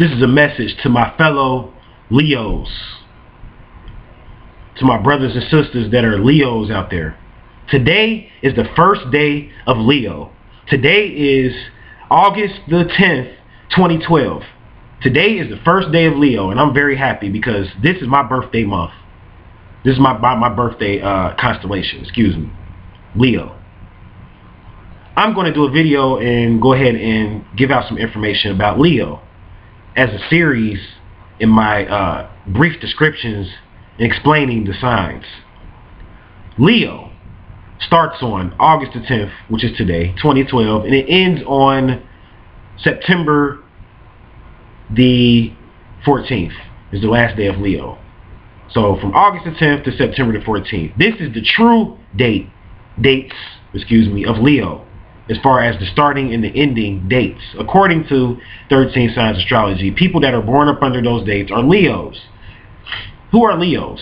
This is a message to my fellow Leos, to my brothers and sisters that are Leos out there. Today is the first day of Leo. Today is August the 10th, 2012. Today is the first day of Leo, and I'm very happy because this is my birthday month. This is my birthday constellation, excuse me, Leo. I'm going to do a video and go ahead and give out some information about Leo as a series in my brief descriptions explaining the signs. Leo starts on August the 10th, which is today, 2012, and it ends on September the 14th is the last day of Leo. So from August the 10th to September the 14th. This is the true dates of Leo, as far as the starting and the ending dates. According to 13 signs astrology, people that are born up under those dates are Leos. Who are Leos?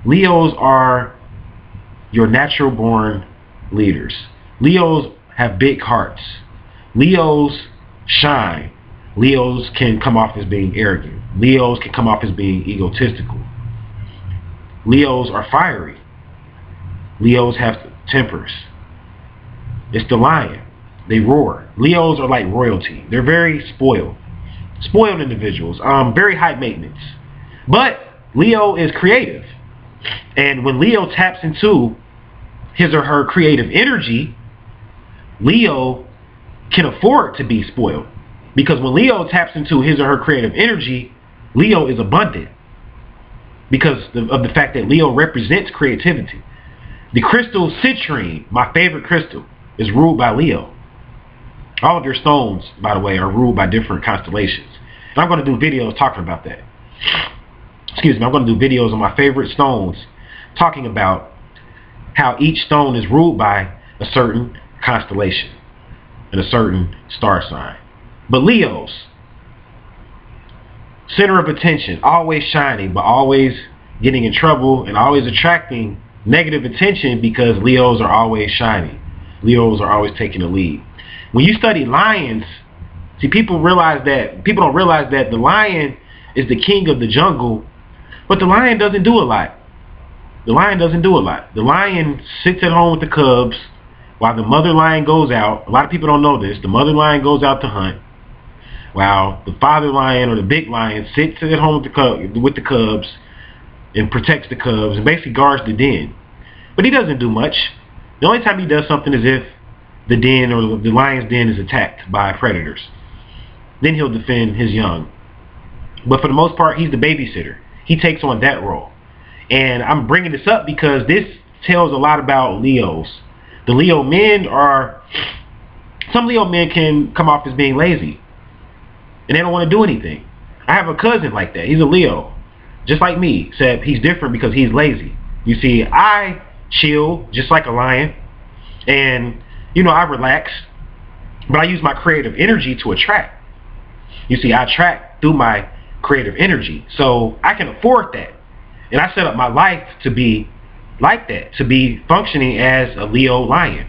Leos are your natural born leaders. Leos have big hearts. Leos shine. Leos can come off as being arrogant. Leos can come off as being egotistical. Leos are fiery. Leos have tempers. It's the lion. They roar. Leos are like royalty. They're very spoiled individuals. Very high maintenance. But Leo is creative. And when Leo taps into his or her creative energy, Leo can afford to be spoiled. Because when Leo taps into his or her creative energy, Leo is abundant. Because of the fact that Leo represents creativity. The crystal citrine, my favorite crystal, is ruled by Leo. All of your stones, by the way, are ruled by different constellations. And I'm going to do videos talking about that. Excuse me, I'm going to do videos on my favorite stones talking about how each stone is ruled by a certain constellation and a certain star sign. But Leos, center of attention, always shining, but always getting in trouble and always attracting negative attention because Leos are always shining. Leos are always taking the lead. When you study lions, see, people don't realize that the lion is the king of the jungle, but the lion doesn't do a lot. The lion doesn't do a lot. The lion sits at home with the cubs while the mother lion goes out. A lot of people don't know this. The mother lion goes out to hunt, while the father lion or the big lion sits at home with the cubs and protects the cubs and basically guards the den. But he doesn't do much. The only time he does something is if the den or the lion's den is attacked by predators. Then he'll defend his young. But for the most part, he's the babysitter. He takes on that role. And I'm bringing this up because this tells a lot about Leos. The Leo men are, some Leo men can come off as being lazy. And they don't want to do anything. I have a cousin like that. He's a Leo. Just like me. Except he's different because he's lazy. You see, I chill just like a lion. And, you know, I relax. But I use my creative energy to attract. You see, I attract through my creative energy. So I can afford that. And I set up my life to be like that. To be functioning as a Leo lion.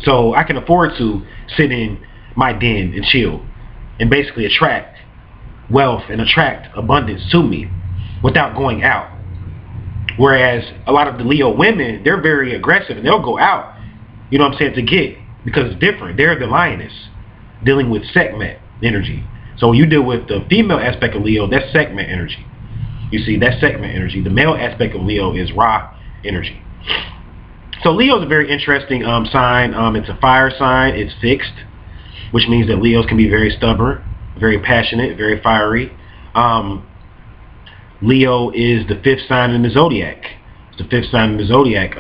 So I can afford to sit in my den and chill. And basically attract wealth and attract abundance to me without going out. Whereas a lot of the Leo women, they're very aggressive and they'll go out, you know what I'm saying, to get, because it's different. They're the lioness dealing with Sekhmet energy. So when you deal with the female aspect of Leo, that's Sekhmet energy. You see, that's Sekhmet energy. The male aspect of Leo is Ra energy. So Leo is a very interesting sign. It's a fire sign. It's fixed, which means that Leos can be very stubborn, very passionate, very fiery. Leo is the 5th sign in the zodiac. It's the 5th sign in the zodiac.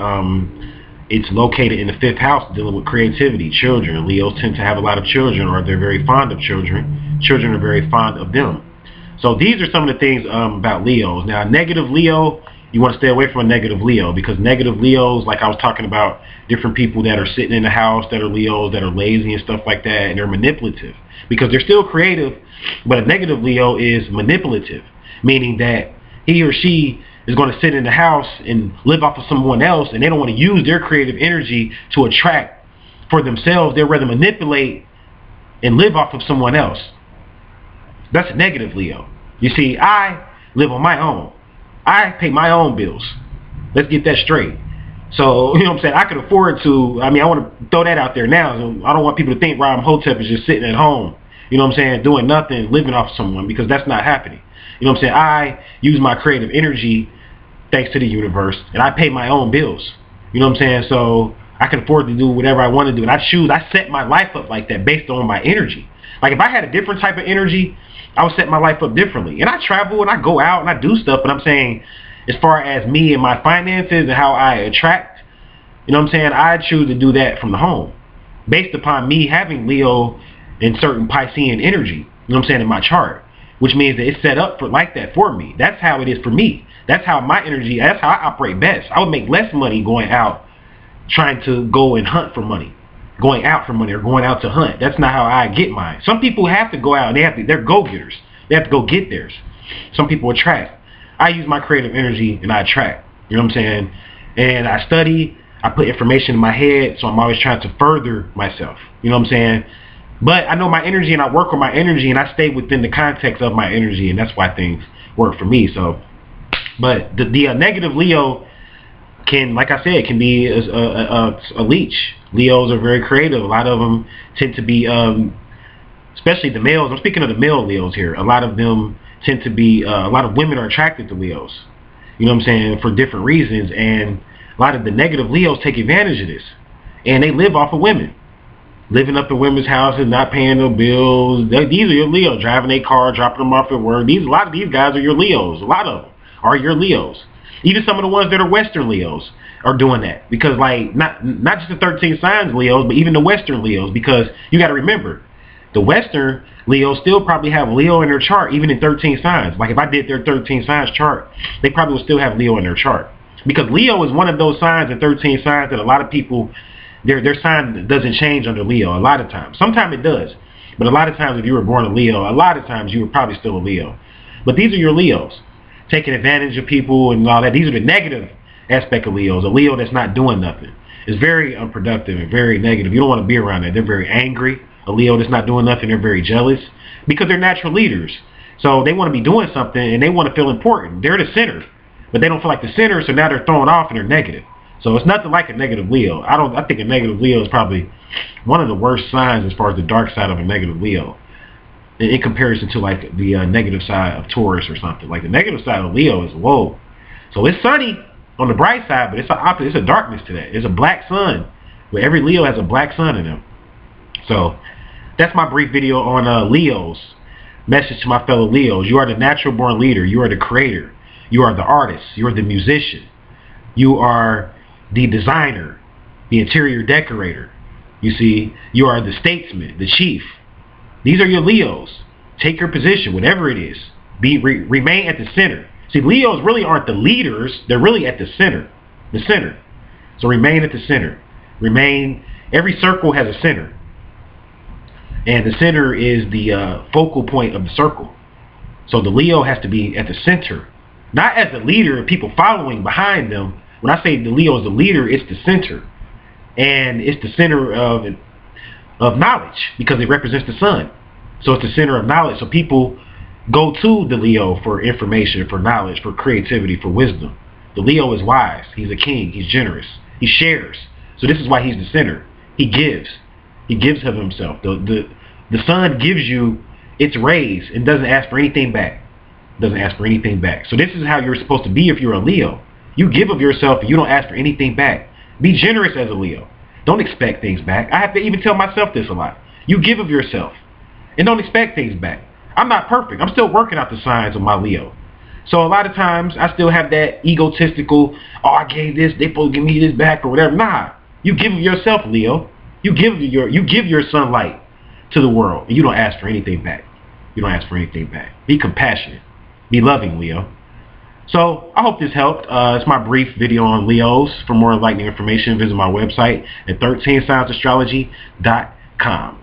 It's located in the 5th house, dealing with creativity, children. Leos tend to have a lot of children, or they're very fond of children. Children are very fond of them. So these are some of the things about Leos. Now, negative Leo, you want to stay away from a negative Leo, because negative Leos, like I was talking about, different people that are sitting in the house that are Leos, that are lazy and stuff like that, and they're manipulative. Because they're still creative, but a negative Leo is manipulative, meaning that he or she is going to sit in the house and live off of someone else, and they don't want to use their creative energy to attract for themselves. They'd rather manipulate and live off of someone else. That's a negative Leo. You see, I live on my own. I pay my own bills. Let's get that straight. So, you know what I'm saying? I could afford to, I want to throw that out there now. So I don't want people to think Rob Hotep is just sitting at home, you know what I'm saying, doing nothing, living off someone, because that's not happening. You know what I'm saying? I use my creative energy thanks to the universe, and I pay my own bills. You know what I'm saying? So I can afford to do whatever I want to do. And I set my life up like that based on my energy. Like if I had a different type of energy, I would set my life up differently. And I travel and I go out and I do stuff, but I'm saying as far as me and my finances and how I attract, you know what I'm saying, I choose to do that from the home based upon me having Leo and certain Piscean energy, you know what I'm saying, in my chart, which means that it's set up for like that for me. That's how it is for me. That's how my energy, that's how I operate best. I would make less money going out trying to go and hunt for money, going out for money or going out to hunt. That's not how I get mine. Some people have to go out and they're go-getters. They have to go get theirs. Some people attract. I use my creative energy and I attract. You know what I'm saying? And I study, I put information in my head, so I'm always trying to further myself. You know what I'm saying? But I know my energy and I work with my energy and I stay within the context of my energy, and that's why things work for me. So, but the negative Leo can, like I said, can be a leech. Leos are very creative. A lot of them tend to be, especially the males. I'm speaking of the male Leos here. A lot of them tend to be, a lot of women are attracted to Leos. You know what I'm saying? For different reasons. And a lot of the negative Leos take advantage of this. And they live off of women. Living up in women's houses, not paying no bills. These are your Leos. Driving a car, dropping them off at work. A lot of these guys are your Leos. A lot of them are your Leos. Even some of the ones that are Western Leos are doing that. Because, like, not just the 13 signs Leos, but even the Western Leos. Because you got to remember, the Western Leos still probably have Leo in their chart, even in 13 signs. Like if I did their 13 signs chart, they probably would still have Leo in their chart. Because Leo is one of those signs in 13 signs that a lot of people, their sign doesn't change under Leo a lot of times. Sometimes it does. But a lot of times if you were born a Leo, a lot of times you were probably still a Leo. But these are your Leos. Taking advantage of people and all that. These are the negative aspect of Leos. A Leo that's not doing nothing. It's very unproductive and very negative. You don't want to be around that. They're very angry. A Leo that's not doing nothing, they're very jealous because they're natural leaders. So they want to be doing something and they want to feel important. They're the center, but they don't feel like the center, so now they're thrown off and they're negative. So it's nothing like a negative Leo. I think a negative Leo is probably one of the worst signs as far as the dark side of a negative Leo in comparison to like the negative side of Taurus or something. Like the negative side of Leo is whoa. So it's sunny on the bright side, but it's an opposite. It's a darkness to that. It's a black sun, where every Leo has a black sun in them. So that's my brief video on Leos. Message to my fellow Leos. You are the natural born leader. You are the creator. You are the artist. You are the musician. You are the designer, the interior decorator. You see, you are the statesman, the chief. These are your Leos. Take your position, whatever it is. Remain at the center. See, Leos really aren't the leaders. They're really at the center. The center. So remain at the center. Remain. Every circle has a center. And the center is the focal point of the circle. So the Leo has to be at the center. Not as the leader and people following behind them. When I say the Leo is the leader, it's the center. And it's the center of knowledge because it represents the sun. So it's the center of knowledge. So people go to the Leo for information, for knowledge, for creativity, for wisdom. The Leo is wise. He's a king. He's generous. He shares. So this is why he's the center. He gives. He gives of himself. The sun gives you its rays and doesn't ask for anything back. Doesn't ask for anything back. So this is how you're supposed to be if you're a Leo. You give of yourself and you don't ask for anything back. Be generous as a Leo. Don't expect things back. I have to even tell myself this a lot. You give of yourself and don't expect things back. I'm not perfect. I'm still working out the signs of my Leo. So a lot of times I still have that egotistical, oh, I gave this, they supposed to give me this back or whatever. Nah, you give of yourself, Leo. You give your sunlight to the world and you don't ask for anything back. You don't ask for anything back. Be compassionate. Be loving, Leo. So I hope this helped. It's my brief video on Leos. For more enlightening information, visit my website at 13signsastrology.com.